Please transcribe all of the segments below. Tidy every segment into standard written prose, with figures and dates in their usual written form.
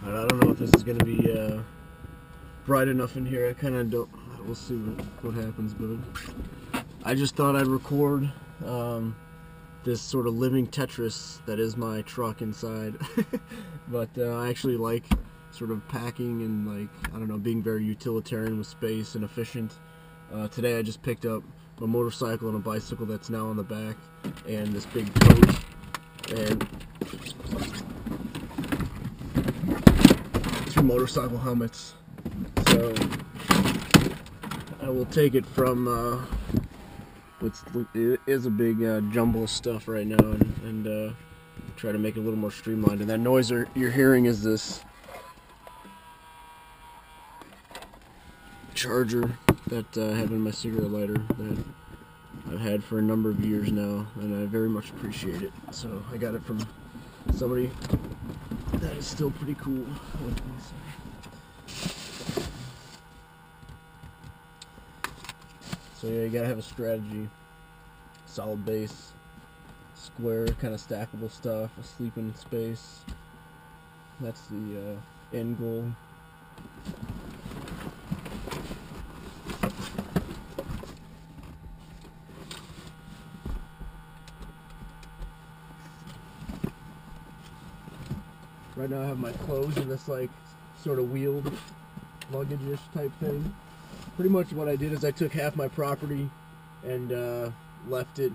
I don't know if this is going to be bright enough in here. I kind of don't. We'll see what happens, but I just thought I'd record this sort of living Tetris that is my truck inside. But I actually like sort of packing and, like, I don't know, being very utilitarian with space and efficient. Today I just picked up a motorcycle and a bicycle that's now on the back, and this big tote, and two motorcycle helmets. So I will take it from it is a big jumble of stuff right now, and try to make it a little more streamlined. And that noise you're hearing is this charger that I have in my cigarette lighter that I've had for a number of years now, and I very much appreciate it. So I got it from somebody that is still pretty cool with me. So yeah, you gotta have a strategy, solid base, square, kind of stackable stuff, a sleeping space. That's the end goal. Right now I have my clothes in this, like, sort of wheeled luggage-ish type thing. Pretty much what I did is I took half my property and left it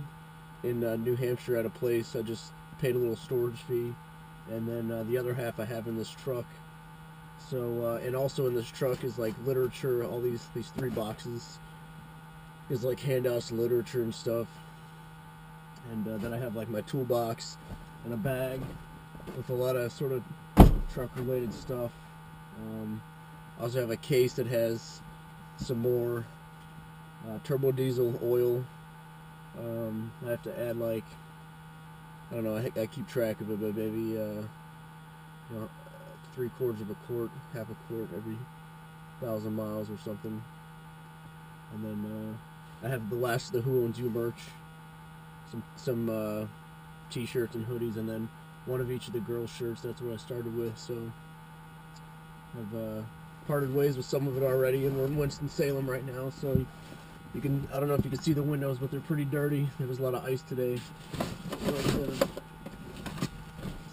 in New Hampshire at a place. I just paid a little storage fee, and then the other half I have in this truck. So and also in this truck is, like, literature. All these 3 boxes is, like, handouts, literature and stuff. And then I have, like, my toolbox and a bag with a lot of sort of truck related stuff. I also have a case that has some more turbo diesel oil. I have to add, like, I don't know, I keep track of it, but maybe you know, 3/4 of a quart, half a quart every 1,000 miles or something. And then I have the last of the Who Owns You merch, some t-shirts and hoodies, and then one of each of the girls' shirts. That's what I started with. So I've parted ways with some of it already, and we're in Winston-Salem right now. So you can, I don't know if you can see the windows, but they're pretty dirty. There was a lot of ice today, but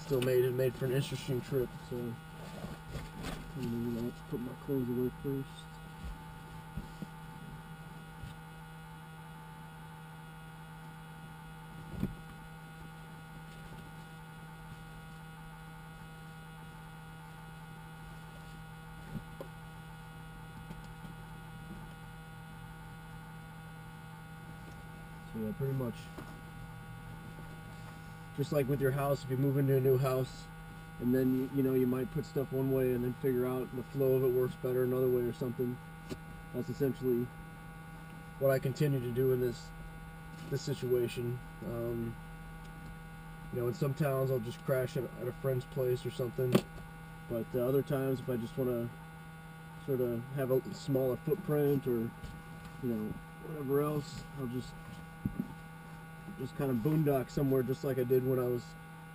still made for an interesting trip. So let's put my clothes away first. Yeah, pretty much. Just like with your house, if you move into a new house, and then you know you might put stuff one way and then figure out the flow of it works better another way or something. That's essentially what I continue to do in this situation. You know, in some towns I'll just crash at a friend's place or something, but other times if I just want to sort of have a smaller footprint, or you know, whatever else, I'll just kind of boondock somewhere, just like I did when I was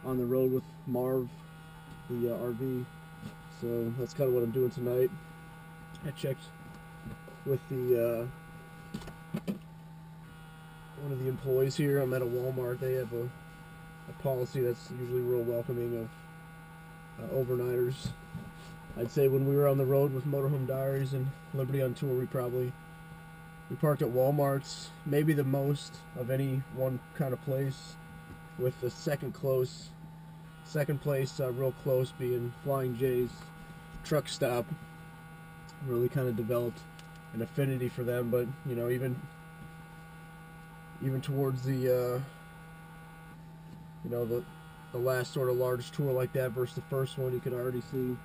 on the road with Marv, the RV. So that's kind of what I'm doing tonight. I checked with the one of the employees here. I'm at a Walmart. They have a policy that's usually real welcoming of overnighters. I'd say when we were on the road with Motorhome Diaries and Liberty on Tour, we parked at Walmart's, maybe the most of any one kind of place, with the second place real close being Flying J's truck stop. Really kind of developed an affinity for them, but you know, even towards the you know, the last sort of large tour like that versus the first one, you could already see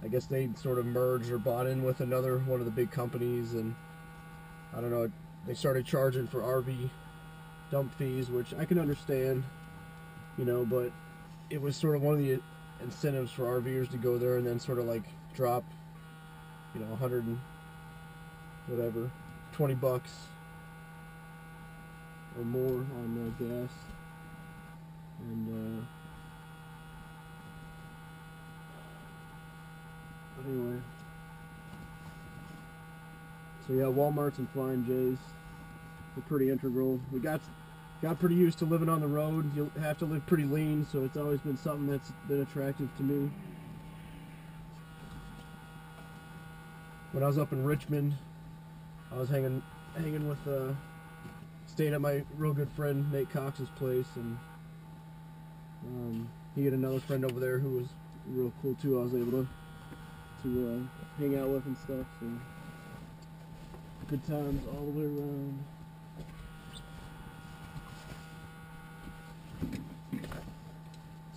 I guess they sort of merged or bought in with another one of the big companies, and I don't know, they started charging for RV dump fees, which I can understand, you know, but it was sort of one of the incentives for RVers to go there and then sort of like drop, you know, 100 and whatever, 20 bucks or more on gas, and So yeah, Walmarts and Flying J's were pretty integral. We got pretty used to living on the road. You have to live pretty lean, so it's always been something that's been attractive to me. When I was up in Richmond, I was hanging with staying at my real good friend Nate Cox's place, and he had another friend over there who was real cool too. I was able to hang out with and stuff. So good times all the way around.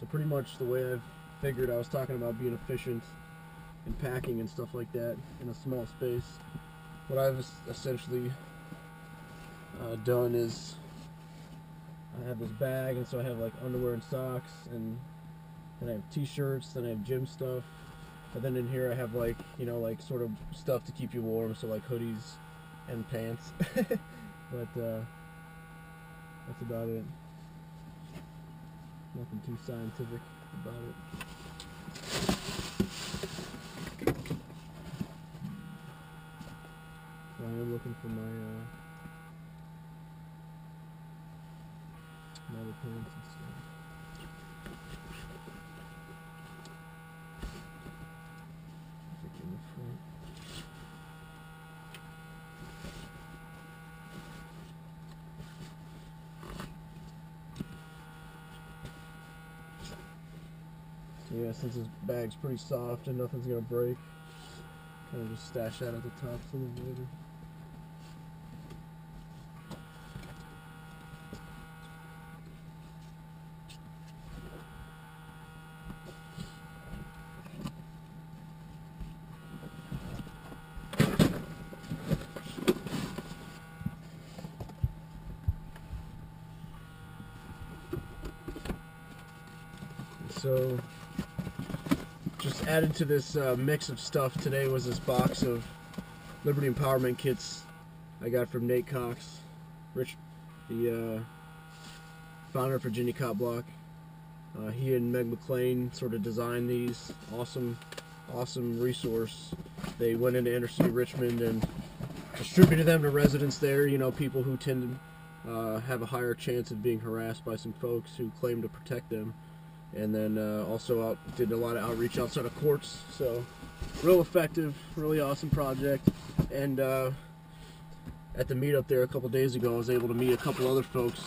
So pretty much the way I've figured, I was talking about being efficient in packing and stuff like that in a small space. What I've essentially done is I have this bag, and so I have like underwear and socks, and then I have t-shirts, then I have gym stuff, and then in here I have like, you know, like sort of stuff to keep you warm, so like hoodies and pants. But that's about it. Nothing too scientific about it. So I am looking for my other pants and stuff. I think in the front. So yeah, since this bag's pretty soft and nothing's gonna break, kind of just stash that at the top some later. So, just added to this mix of stuff today was this box of Liberty Empowerment kits I got from Nate Cox, the founder of Virginia CopBlock. He and Meg McLean sort of designed these. Awesome resource. They went into inner city Richmond and distributed them to residents there. You know, people who tend to have a higher chance of being harassed by some folks who claim to protect them. And then also did a lot of outreach outside of courts. So real effective, really awesome project. And at the meetup there a couple days ago, I was able to meet a couple other folks,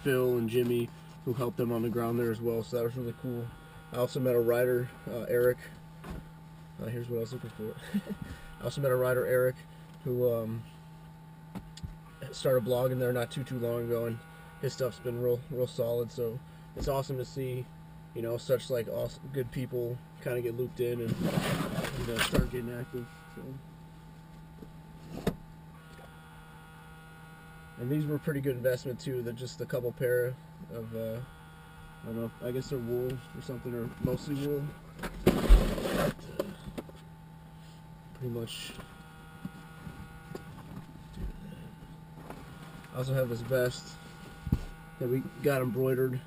Phil and Jimmy, who helped them on the ground there as well. So that was really cool. I also met a writer, Eric. Here's what I was looking for. I also met a writer, Eric, who started blogging there not too long ago, and his stuff's been real solid. So it's awesome to see, you know, such like awesome, good people kind of get looped in and start getting active. So. And these were pretty good investment too. They're just a couple pair of I don't know, I guess they're wool or something, or mostly wool. Pretty much. I also have this vest that we got embroidered.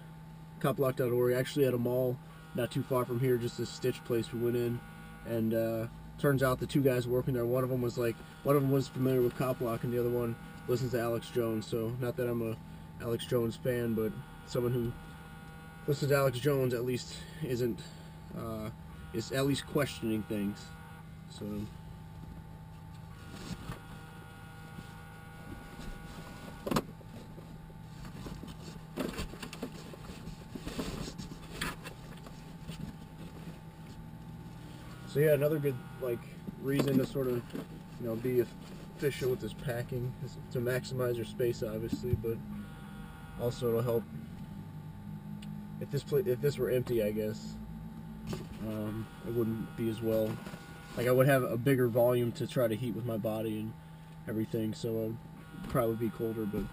CopBlock.org, actually at a mall not too far from here, just this stitch place we went in, and turns out the two guys working there, one of them was familiar with CopBlock, and the other one listens to Alex Jones. So not that I'm a Alex Jones fan, but someone who listens to Alex Jones at least is at least questioning things. So yeah, another good reason to sort of, you know, be efficient with this packing is to maximize your space, obviously, but also it'll help if this were empty, I guess. It wouldn't be as well. Like, I would have a bigger volume to try to heat with my body and everything, so I'd probably be colder, but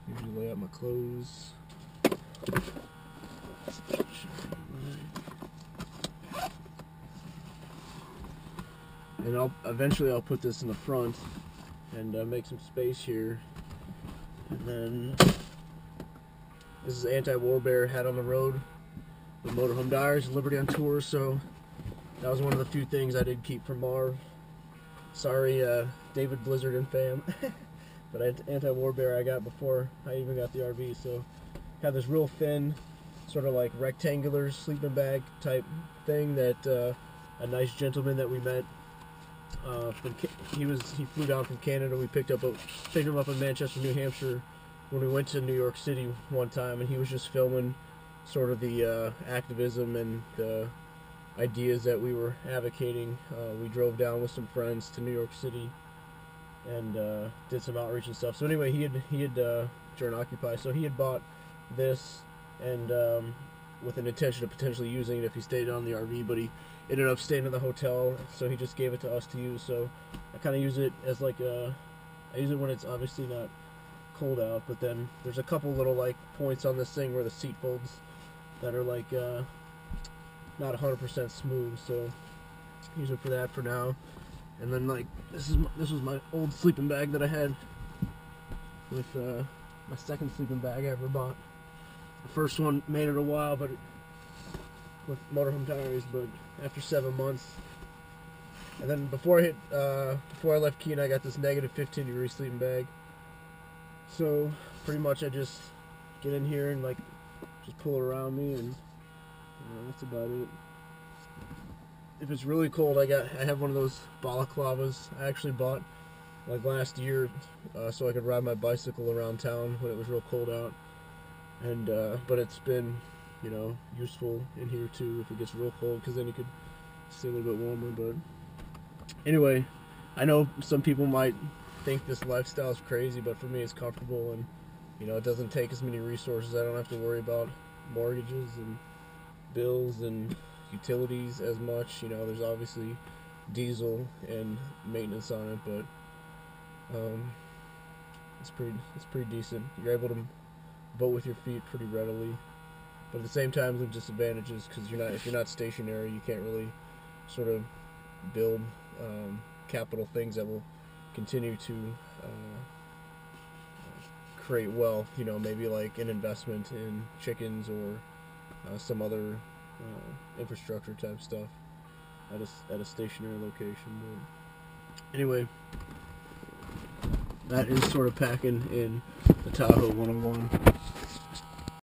usually lay out my clothes. And eventually I'll put this in the front and make some space here. And then this is Anti-War Bear Hat on the Road, the Motorhome Diaries, Liberty on Tour. So that was one of the few things I did keep from Marv. Sorry, David Blizzard and fam. But anti-war bear I got before I even got the RV. So have this real thin, sort of like rectangular sleeping bag type thing that a nice gentleman that we met he flew down from Canada. We picked him up in Manchester, New Hampshire when we went to New York City one time, and he was just filming sort of the activism and the ideas that we were advocating. We drove down with some friends to New York City and did some outreach and stuff. So anyway, he had during Occupy, so he had bought this and with an intention of potentially using it if he stayed on the RV, but he ended up staying in the hotel, so he just gave it to us to use. So I kind of use it as like I use it when it's obviously not cold out, but then there's a couple little like points on this thing where the seat folds that are like not 100% smooth, so use it for that for now. And then like this was my old sleeping bag that I had with my second sleeping bag I ever bought. The first one made it a while, but with motorhome diaries, but after 7 months. And then before I left Keene, I got this negative 15-degree sleeping bag. So pretty much I just get in here and like just pull it around me, and that's about it. If it's really cold, I have one of those balaclavas I actually bought like last year, so I could ride my bicycle around town when it was real cold out. And but it's been, useful in here too if it gets real cold, because then you could stay a little bit warmer. But anyway, I know some people might think this lifestyle is crazy, but for me it's comfortable, and it doesn't take as many resources. I don't have to worry about mortgages and bills and utilities as much. There's obviously diesel and maintenance on it, but it's pretty decent. You're able to vote with your feet pretty readily, but at the same time there's disadvantages, because if you're not stationary, you can't really sort of build capital things that will continue to create wealth. Maybe like an investment in chickens or some other infrastructure type stuff at a stationary location. But anyway, that is sort of packing in the Tahoe 101.